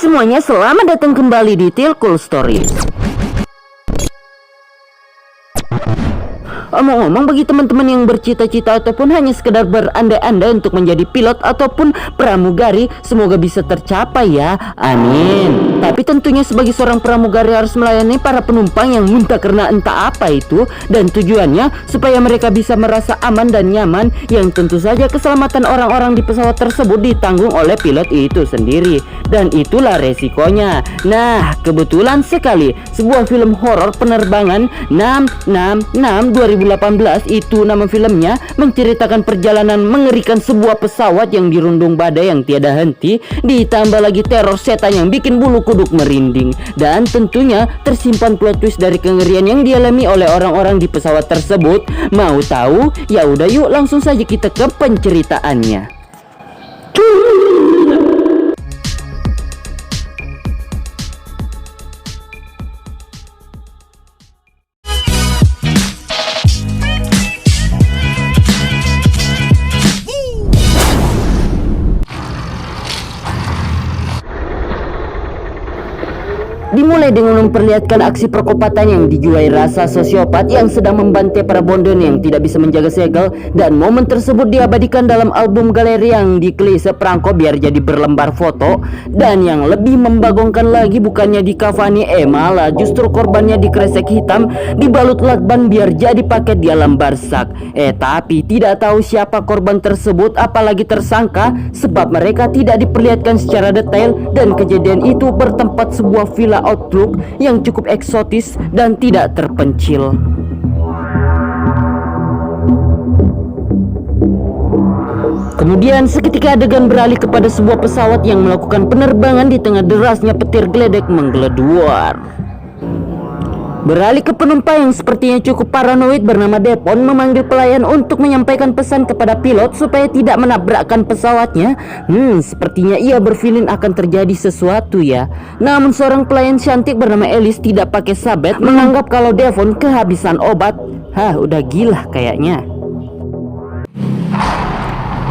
semuanya, selamat datang kembali di Tilkul Stories. Omong-omong, bagi teman-teman yang bercita-cita ataupun hanya sekedar berandai-andai untuk menjadi pilot ataupun pramugari, semoga bisa tercapai ya, amin. Tapi tentunya sebagai seorang pramugari harus melayani para penumpang yang muntah karena entah apa itu, dan tujuannya supaya mereka bisa merasa aman dan nyaman, yang tentu saja keselamatan orang-orang di pesawat tersebut ditanggung oleh pilot itu sendiri, dan itulah resikonya. Nah, kebetulan sekali sebuah film horor penerbangan 666 2018 itu nama filmnya, menceritakan perjalanan mengerikan sebuah pesawat yang dirundung badai yang tiada henti, ditambah lagi teror setan yang bikin bulu kuduk merinding, dan tentunya tersimpan plot twist dari kengerian yang dialami oleh orang-orang di pesawat tersebut. Mau tahu? Ya udah, yuk langsung saja kita ke penceritaannya. Dimulai dengan memperlihatkan aksi perkopatan yang dijuai rasa sosiopat yang sedang membantai para bonden yang tidak bisa menjaga segel, dan momen tersebut diabadikan dalam album galeri yang dikelise perangko biar jadi berlembar foto. Dan yang lebih membagongkan lagi, bukannya dikafani, malah justru korbannya dikresek hitam, dibalut lakban biar jadi paket di alam barsak. Tapi tidak tahu siapa korban tersebut, apalagi tersangka, sebab mereka tidak diperlihatkan secara detail, dan kejadian itu bertempat sebuah villa outlook yang cukup eksotis dan tidak terpencil. Kemudian seketika adegan beralih kepada sebuah pesawat yang melakukan penerbangan di tengah derasnya petir geledek menggeleduar. Beralih ke penumpang yang sepertinya cukup paranoid bernama Devon, memanggil pelayan untuk menyampaikan pesan kepada pilot supaya tidak menabrakkan pesawatnya. Sepertinya ia berfilin akan terjadi sesuatu ya. Namun seorang pelayan cantik bernama Alice tidak pakai sabet, menganggap kalau Devon kehabisan obat. Udah gila kayaknya.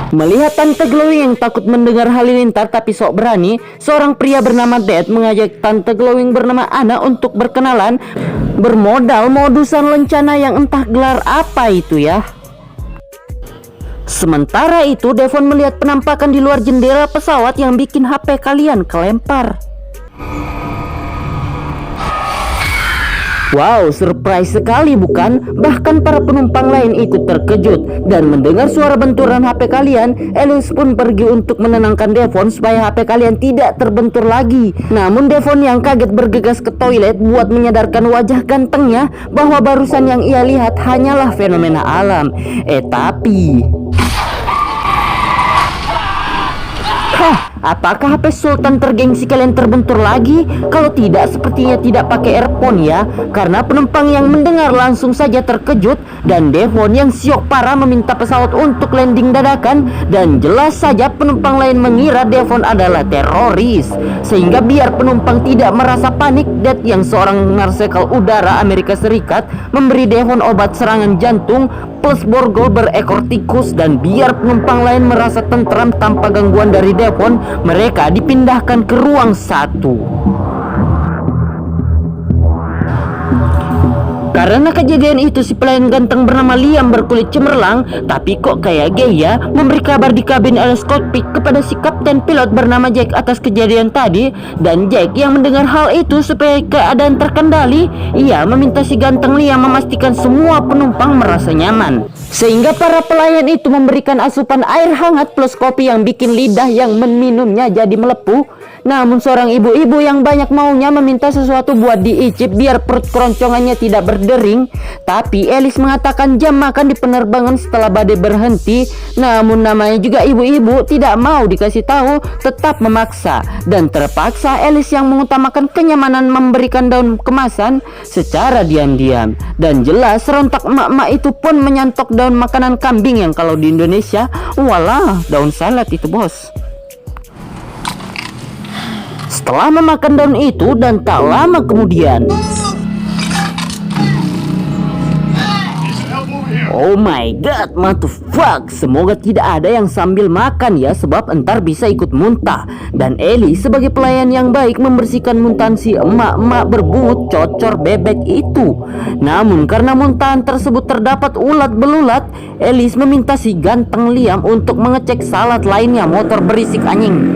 Melihat Tante Glowing yang takut mendengar halilintar tapi sok berani, seorang pria bernama Dad mengajak Tante Glowing bernama Anna untuk berkenalan, bermodal modusan lencana yang entah gelar apa itu ya. Sementara itu Devon melihat penampakan di luar jendela pesawat yang bikin HP kalian kelempar. Wow, surprise sekali bukan? Bahkan para penumpang lain ikut terkejut, dan mendengar suara benturan HP kalian, Alice pun pergi untuk menenangkan Devon supaya HP kalian tidak terbentur lagi. Namun Devon yang kaget bergegas ke toilet buat menyadarkan wajah gantengnya bahwa barusan yang ia lihat hanyalah fenomena alam. Tapi apakah HP Sultan tergengsi kalian terbentur lagi? Kalau tidak, sepertinya tidak pakai earphone ya, karena penumpang yang mendengar langsung saja terkejut, dan Devon yang syok parah meminta pesawat untuk landing dadakan, dan jelas saja penumpang lain mengira Devon adalah teroris. Sehingga biar penumpang tidak merasa panik, Dad yang seorang marsekal udara Amerika Serikat memberi Devon obat serangan jantung plus borgol berekor tikus, dan biar penumpang lain merasa tentram tanpa gangguan dari Devon, mereka dipindahkan ke ruang 1. Karena kejadian itu, si pelayan ganteng bernama Liam berkulit cemerlang tapi kok kayak gay ya, memberi kabar di kabin alias kokpit kepada si kapten pilot bernama Jack atas kejadian tadi. Dan Jack yang mendengar hal itu, supaya keadaan terkendali, ia meminta si ganteng Liam memastikan semua penumpang merasa nyaman. Sehingga para pelayan itu memberikan asupan air hangat plus kopi yang bikin lidah yang meminumnya jadi melepuh. Namun seorang ibu-ibu yang banyak maunya meminta sesuatu buat diicip biar perut keroncongannya tidak berdering. Tapi Alice mengatakan jam makan di penerbangan setelah badai berhenti. Namun namanya juga ibu-ibu tidak mau dikasih tahu, tetap memaksa. Dan terpaksa Alice yang mengutamakan kenyamanan memberikan daun kemasan secara diam-diam. Dan jelas serentak emak-emak itu pun menyantok daun makanan kambing yang kalau di Indonesia, walah, daun salad itu bos. Setelah memakan daun itu dan tak lama kemudian, Oh my god, what the fuck. Semoga tidak ada yang sambil makan ya, sebab entar bisa ikut muntah. Dan Eli sebagai pelayan yang baik membersihkan muntahan si emak-emak berbungut cocor bebek itu. Namun karena muntahan tersebut terdapat ulat belulat, Elis meminta si ganteng Liam untuk mengecek salad lainnya. Motor berisik anjing.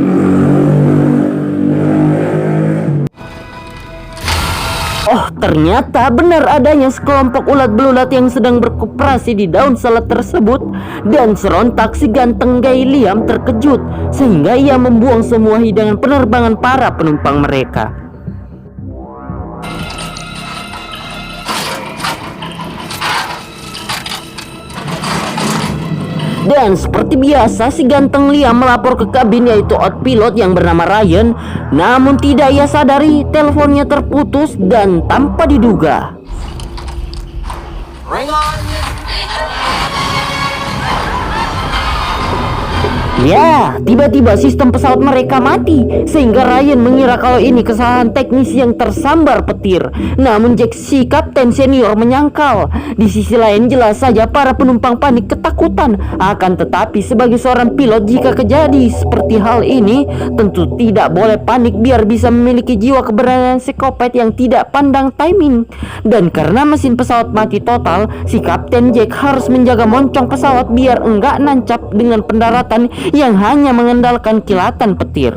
Oh, ternyata benar adanya sekelompok ulat belulat yang sedang berkoperasi di daun salad tersebut. Dan serontak si ganteng gay Liam terkejut, sehingga ia membuang semua hidangan penerbangan para penumpang mereka. Dan seperti biasa si ganteng Liam melapor ke kabin yaitu pilot yang bernama Ryan. Namun tidak ia sadari teleponnya terputus dan tanpa diduga. Ya, tiba-tiba sistem pesawat mereka mati, sehingga Ryan mengira kalau ini kesalahan teknis yang tersambar petir. Namun Jack si kapten senior menyangkal. Di sisi lain jelas saja para penumpang panik ketakutan. Akan tetapi sebagai seorang pilot, jika kejadi seperti hal ini, tentu tidak boleh panik biar bisa memiliki jiwa keberanian psikopat yang tidak pandang timing. Dan karena mesin pesawat mati total, si kapten Jack harus menjaga moncong pesawat biar enggak nancap dengan pendaratan yang hanya mengandalkan kilatan petir.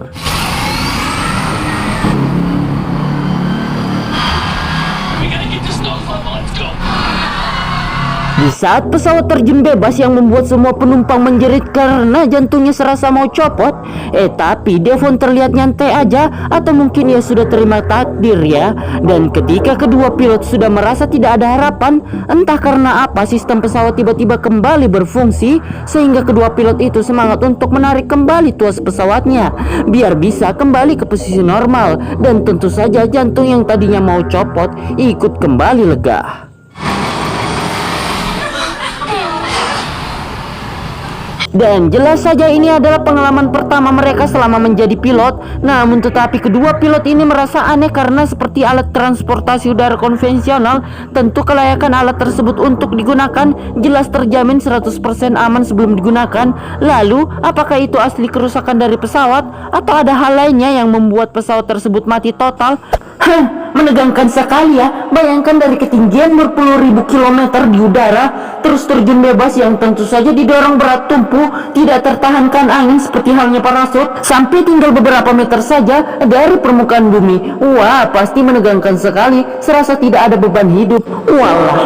Di saat pesawat terjun bebas yang membuat semua penumpang menjerit karena jantungnya serasa mau copot, tapi Devon terlihat nyantai aja, atau mungkin ia sudah terima takdir ya. Dan ketika kedua pilot sudah merasa tidak ada harapan, entah karena apa sistem pesawat tiba-tiba kembali berfungsi, sehingga kedua pilot itu semangat untuk menarik kembali tuas pesawatnya biar bisa kembali ke posisi normal. Dan tentu saja jantung yang tadinya mau copot ikut kembali lega. Dan jelas saja ini adalah pengalaman pertama mereka selama menjadi pilot. Namun tetapi kedua pilot ini merasa aneh karena seperti alat transportasi udara konvensional, tentu kelayakan alat tersebut untuk digunakan jelas terjamin 100% aman sebelum digunakan. Lalu apakah itu asli kerusakan dari pesawat atau ada hal lainnya yang membuat pesawat tersebut mati total? Menegangkan sekali ya. Bayangkan dari ketinggian berpuluh ribu kilometer di udara, terus terjun bebas yang tentu saja didorong berat tumpu, tidak tertahankan angin seperti halnya parasut, sampai tinggal beberapa meter saja dari permukaan bumi. Wah, pasti menegangkan sekali, serasa tidak ada beban hidup. Walah.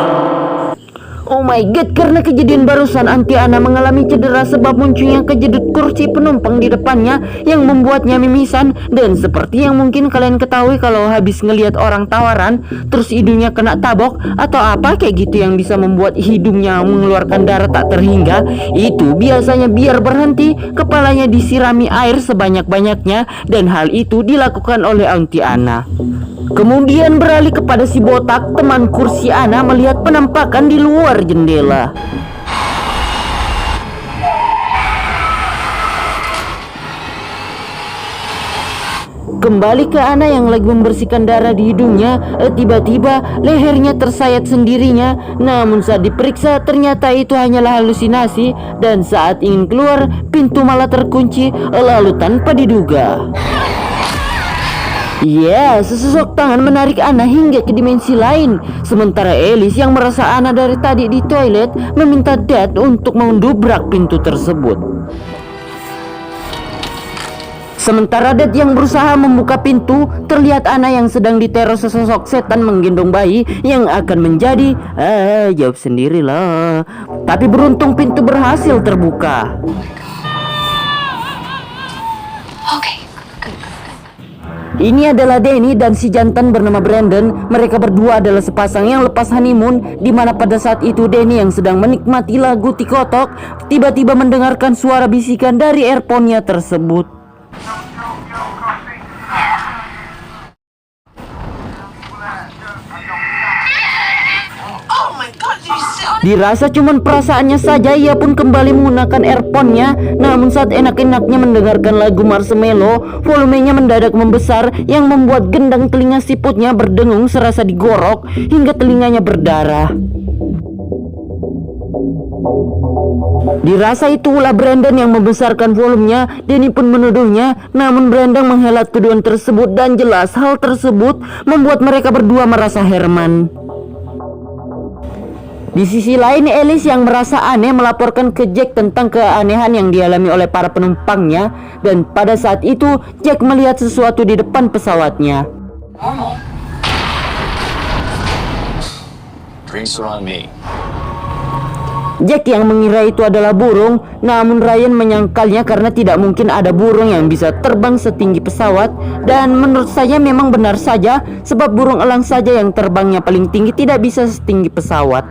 Oh my god, karena kejadian barusan Antiana mengalami cedera sebab munculnya kejedut kursi penumpang di depannya yang membuatnya mimisan. Dan seperti yang mungkin kalian ketahui kalau habis ngelihat orang tawaran terus hidungnya kena tabok atau apa kayak gitu yang bisa membuat hidungnya mengeluarkan darah tak terhingga, itu biasanya biar berhenti kepalanya disirami air sebanyak-banyaknya. Dan hal itu dilakukan oleh Antiana. Kemudian beralih kepada si botak, teman kursi Ana, melihat penampakan di luar jendela. Kembali ke Ana yang lagi membersihkan darah di hidungnya, tiba-tiba lehernya tersayat sendirinya. Namun saat diperiksa ternyata itu hanyalah halusinasi. Dan saat ingin keluar, pintu malah terkunci, lalu tanpa diduga. Ya, sesosok tangan menarik Ana hingga ke dimensi lain. Sementara Elis yang merasa Ana dari tadi di toilet meminta Dad untuk mendobrak pintu tersebut. Sementara Dad yang berusaha membuka pintu, terlihat Ana yang sedang diteror sesosok setan menggendong bayi yang akan menjadi jawab sendirilah. Tapi beruntung pintu berhasil terbuka. Ini adalah Danny dan si jantan bernama Brandon. Mereka berdua adalah sepasang yang lepas honeymoon, di mana pada saat itu Danny yang sedang menikmati lagu Tikotok tiba-tiba mendengarkan suara bisikan dari earphone-nya tersebut. Dirasa cuman perasaannya saja, ia pun kembali menggunakan earphone-nya. Namun saat enak-enaknya mendengarkan lagu Marshmello, volumenya mendadak membesar yang membuat gendang telinga siputnya berdengung serasa digorok hingga telinganya berdarah. Dirasa itu ulah Brandon yang membesarkan volumenya. Danny pun menuduhnya, namun Brandon menghela tuduhan tersebut dan jelas hal tersebut membuat mereka berdua merasa Herman. Di sisi lain, Alice yang merasa aneh melaporkan ke Jack tentang keanehan yang dialami oleh para penumpangnya, dan pada saat itu Jack melihat sesuatu di depan pesawatnya. Drinks are on me. Jack yang mengira itu adalah burung, namun Ryan menyangkalnya karena tidak mungkin ada burung yang bisa terbang setinggi pesawat. Dan menurut saya memang benar saja, sebab burung elang saja yang terbangnya paling tinggi tidak bisa setinggi pesawat.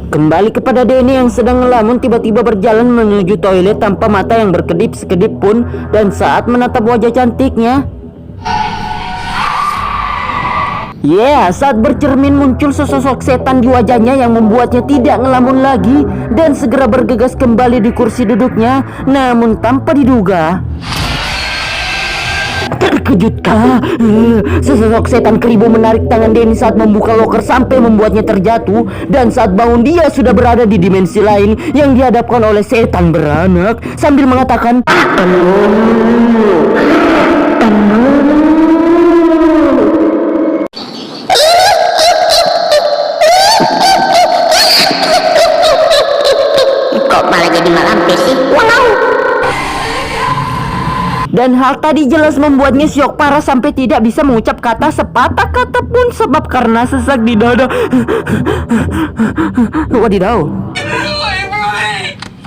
Kembali kepada Danny yang sedang ngelamun tiba-tiba berjalan menuju toilet tanpa mata yang berkedip-sekedip pun. Dan saat menatap wajah cantiknya, saat bercermin muncul sesosok setan di wajahnya yang membuatnya tidak ngelamun lagi dan segera bergegas kembali di kursi duduknya. Namun tanpa diduga, terkejutkah? Sesosok setan keribu menarik tangan Danny saat membuka loker sampai membuatnya terjatuh. Dan saat bangun dia sudah berada di dimensi lain yang dihadapkan oleh setan beranak sambil mengatakan, malah jadi malampir sih. Wow. Dan hal tadi jelas membuatnya syok parah sampai tidak bisa mengucap kata sepatah kata pun sebab karena sesak di dada. Wadidaw.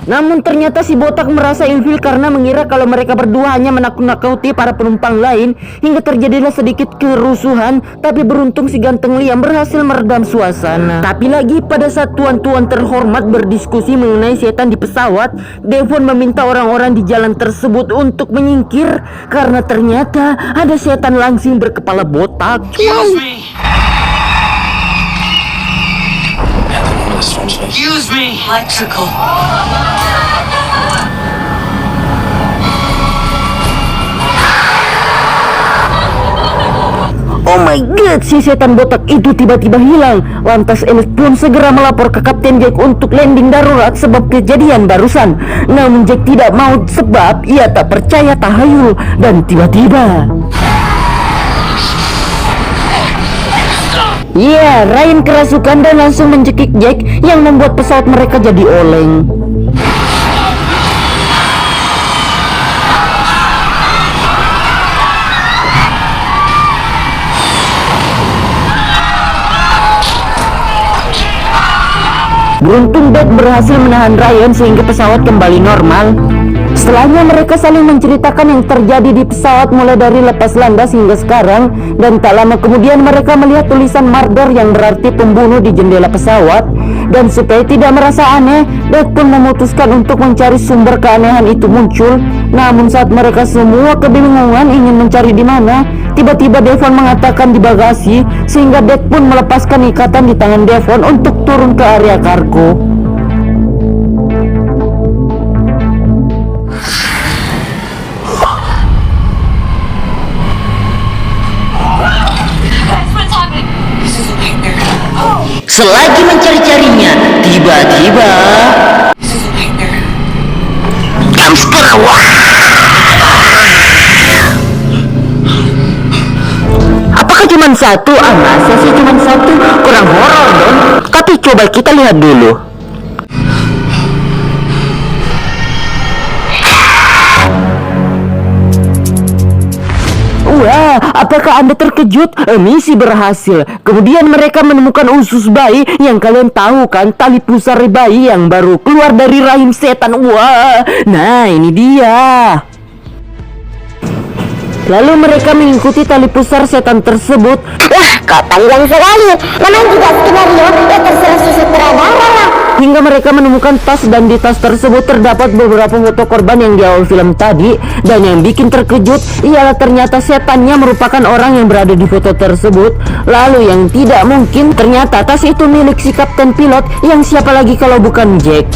Namun ternyata si botak merasa ilfil karena mengira kalau mereka berdua hanya menakut-nakuti para penumpang lain hingga terjadilah sedikit kerusuhan. Tapi beruntung si ganteng Liam berhasil meredam suasana. Tapi lagi pada saat tuan-tuan terhormat berdiskusi mengenai setan di pesawat, Devon meminta orang-orang di jalan tersebut untuk menyingkir karena ternyata ada setan langsing berkepala botak. Excuse me. Electrical. Oh my god, si setan botak itu tiba-tiba hilang. Lantas Alice pun segera melapor ke Kapten Jack untuk landing darurat sebab kejadian barusan. Namun Jack tidak mau sebab ia tak percaya tahayul. Dan tiba-tiba Ryan kerasukan dan langsung mencekik Jack yang membuat pesawat mereka jadi oleng. Beruntung Beth berhasil menahan Ryan sehingga pesawat kembali normal. Setelahnya mereka saling menceritakan yang terjadi di pesawat mulai dari lepas landas hingga sekarang. Dan tak lama kemudian mereka melihat tulisan murder yang berarti pembunuh di jendela pesawat. Dan supaya tidak merasa aneh, Beth pun memutuskan untuk mencari sumber keanehan itu muncul. Namun saat mereka semua kebingungan ingin mencari di mana, tiba-tiba Devon mengatakan di bagasi, sehingga Beth pun melepaskan ikatan di tangan Devon untuk turun ke area kargo. Selagi mencari-carinya, tiba-tiba Dumpster. Apakah cuma satu? Masa sih cuma satu? Kurang horor dong. Tapi coba kita lihat dulu. Wah, apakah Anda terkejut? Misi berhasil. Kemudian mereka menemukan usus bayi yang kalian tahu kan, tali pusar bayi yang baru keluar dari rahim setan. Wah, nah ini dia. Lalu mereka mengikuti tali pusar setan tersebut. Wah, kok panjang sekali. Namanya juga skenario, ya terserah si sutradara lah. Hingga mereka menemukan tas dan di tas tersebut terdapat beberapa foto korban yang di awal film tadi. Dan yang bikin terkejut ialah ternyata setannya merupakan orang yang berada di foto tersebut. Lalu yang tidak mungkin, ternyata tas itu milik si kapten pilot yang siapa lagi kalau bukan Jack.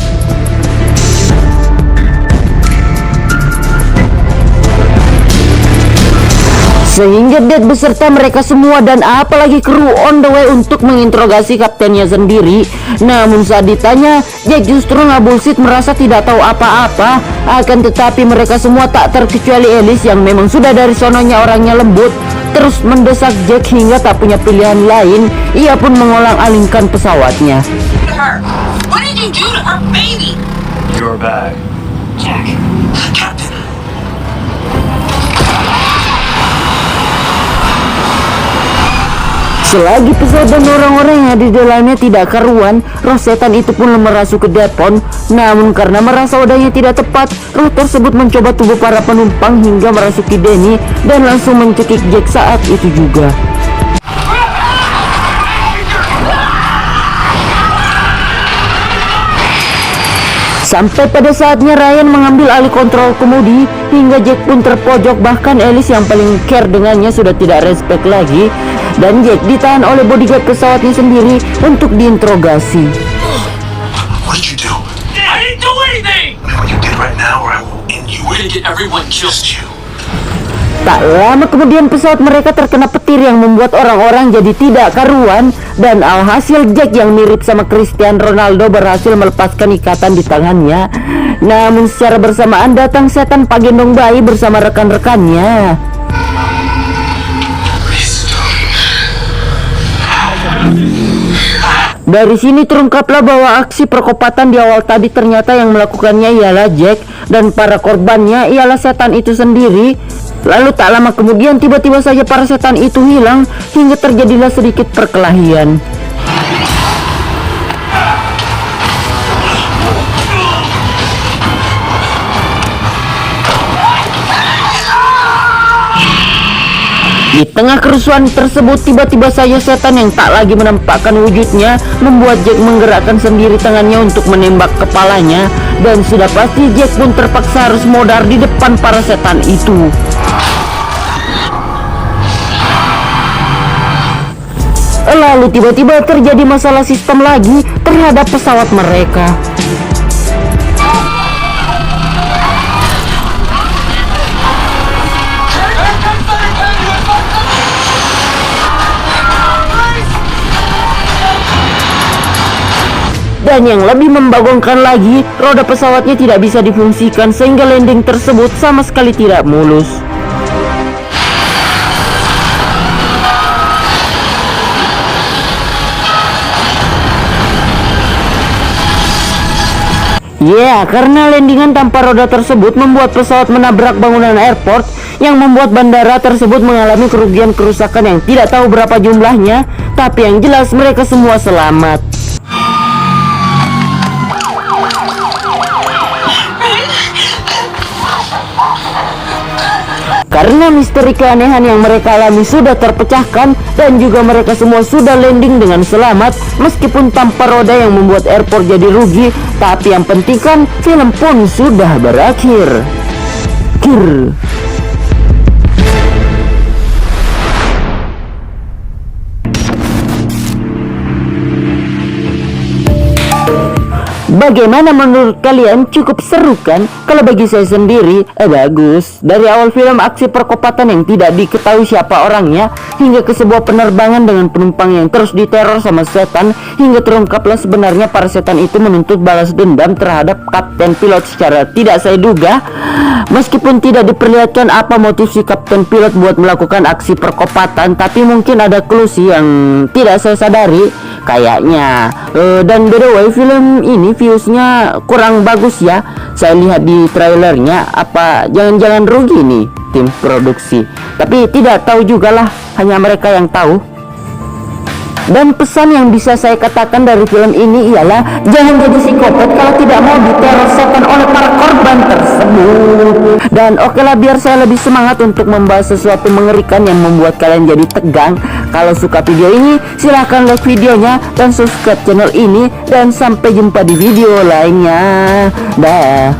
Sehingga Dad beserta mereka semua dan apalagi kru on the way untuk menginterogasi kaptennya sendiri. Namun saat ditanya, Jack justru nggak merasa tidak tahu apa-apa. Akan tetapi mereka semua tak terkecuali Alice yang memang sudah dari sononya orangnya lembut terus mendesak Jack hingga tak punya pilihan lain. Ia pun mengolang-alingkan pesawatnya. Her. What did you do to our baby? Your bag. Jack. Captain. Selagi pesawat dan orang-orang yang ada di dalamnya tidak karuan, roh setan itu pun merasuk ke depon. Namun karena merasa wadahnya tidak tepat, roh tersebut mencoba tubuh para penumpang hingga merasuki Danny dan langsung mencekik Jack saat itu juga. Sampai pada saatnya Ryan mengambil alih kontrol kemudi hingga Jack pun terpojok, bahkan Alice yang paling care dengannya sudah tidak respect lagi dan Jack ditahan oleh bodyguard pesawatnya sendiri untuk diinterogasi. What did you do? I didn't do anything! I mean, what you did right now, or I will end you. We're gonna get everyone killed. Just you. Tak lama kemudian pesawat mereka terkena petir yang membuat orang-orang jadi tidak karuan dan alhasil Jack yang mirip sama Cristiano Ronaldo berhasil melepaskan ikatan di tangannya. Namun secara bersamaan datang setan Pak Gendong Bayi bersama rekan-rekannya. Dari sini terungkaplah bahwa aksi perkopatan di awal tadi ternyata yang melakukannya ialah Jack dan para korbannya ialah setan itu sendiri. Lalu tak lama kemudian tiba-tiba saja para setan itu hilang hingga terjadilah sedikit perkelahian. Di tengah kerusuhan tersebut tiba-tiba saja setan yang tak lagi menampakkan wujudnya membuat Jack menggerakkan sendiri tangannya untuk menembak kepalanya, dan sudah pasti Jack pun terpaksa harus modar di depan para setan itu. Lalu tiba-tiba terjadi masalah sistem lagi terhadap pesawat mereka. Dan yang lebih membagongkan lagi, roda pesawatnya tidak bisa difungsikan sehingga landing tersebut sama sekali tidak mulus. Karena landingan tanpa roda tersebut membuat pesawat menabrak bangunan airport yang membuat bandara tersebut mengalami kerugian-kerusakan yang tidak tahu berapa jumlahnya, tapi yang jelas mereka semua selamat. Karena misteri keanehan yang mereka alami sudah terpecahkan dan juga mereka semua sudah landing dengan selamat meskipun tanpa roda yang membuat airport jadi rugi, tapi yang penting kan film pun sudah berakhir. Bagaimana menurut kalian? Cukup seru kan? Kalau bagi saya sendiri, bagus. Dari awal film aksi perkopatan yang tidak diketahui siapa orangnya, hingga ke sebuah penerbangan dengan penumpang yang terus diteror sama setan, hingga terungkaplah sebenarnya para setan itu menuntut balas dendam terhadap kapten pilot secara tidak saya duga. Meskipun tidak diperlihatkan apa motif si kapten pilot buat melakukan aksi perkopatan, tapi mungkin ada clue sih yang tidak saya sadari kayaknya. Dan by the way, film ini viewsnya kurang bagus ya. Saya lihat di trailernya, apa jangan-jangan rugi nih tim produksi. Tapi tidak tahu juga lah, hanya mereka yang tahu. Dan pesan yang bisa saya katakan dari film ini ialah jangan jadi psikopat kalau tidak mau diteror setan oleh para korban tersebut. Dan oke lah, biar saya lebih semangat untuk membahas sesuatu mengerikan yang membuat kalian jadi tegang. Kalau suka video ini silahkan like videonya dan subscribe channel ini, dan sampai jumpa di video lainnya. Dah.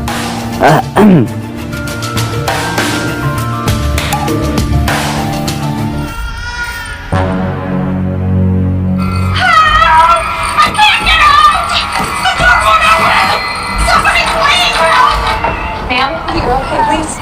Ma'am, are you okay, please?